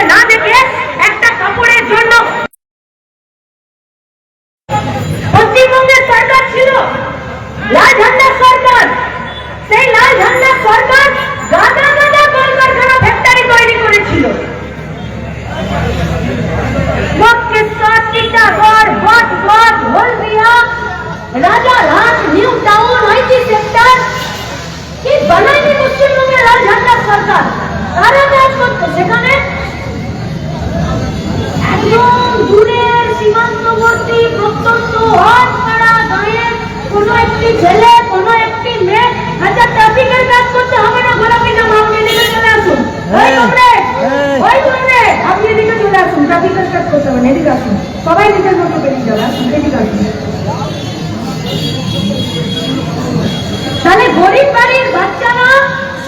না দেখে একটা কাপড়ের জন্য পশ্চিমবঙ্গের সরকার ছিল লাল ঝান্ডার সরকার। সেই লাল ঝান্ডার সরকার গাদা গাদা কলকারখানা ফ্যাক্টরি তৈরি করেছিল। Bakreshwar, Titagarh, Batgarh, Haldia, Rajarhat, New Town, IT sector কি বানায়নি পশ্চিমবঙ্গের লাল ঝান্ডার সরকার? কারা কাজ করতো সেখানে? একদম দূরের সীমান্তবর্তী প্রত্যন্ত হাটপাড়া গাঁয়ের কোনো একটি ছেলে, কোনো একটি মেয়ে, আচ্ছা ট্রাফিকের কাজ করতে হবে না, গোলাপি জামা, আপনি এদিকে চলে আসুন। আপনি এদিকে চলে আসুন, ট্রাফিকের কাজ করতে হবে না, এদিকে আসুন, সবাই নিজের মতো বেরিয়ে যাবে, আসুন এদিকে আসুন। তাহলে গরিব বাড়ির বাচ্চারা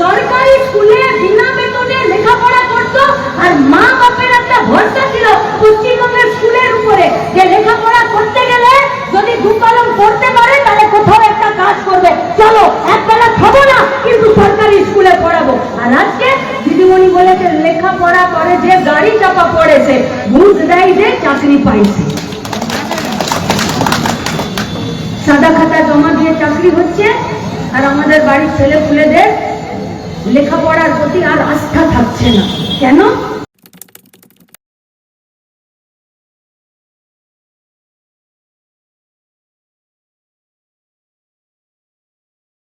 সরকারি স্কুলে বিনা বেতনে লেখাপড়া করতো, আর মা বাপের একটা ভরসা ছিল পশ্চিমবঙ্গের স্কুলের উপরে যে লেখাপড়া করতে গেলে যদি দু কলম পড়তে পারে তাহলে কোথাও একটা কাজ করবে, চলো একবেলা খাবো না কিন্তু সরকারি স্কুলে পড়াবো। আর আজকে দিদিমণি বলেছে লেখাপড়া করে যে গাড়ি চাপা পড়েছে, ঘুষ দেয় যে চাকরি পাইছে। সাদা খাতা জমা দিয়ে চাকরি হচ্ছে, আর আমাদের বাড়ির ছেলে পুলেদের লেখাপড়ার প্রতি আর আস্থা থাকছে না। কেন?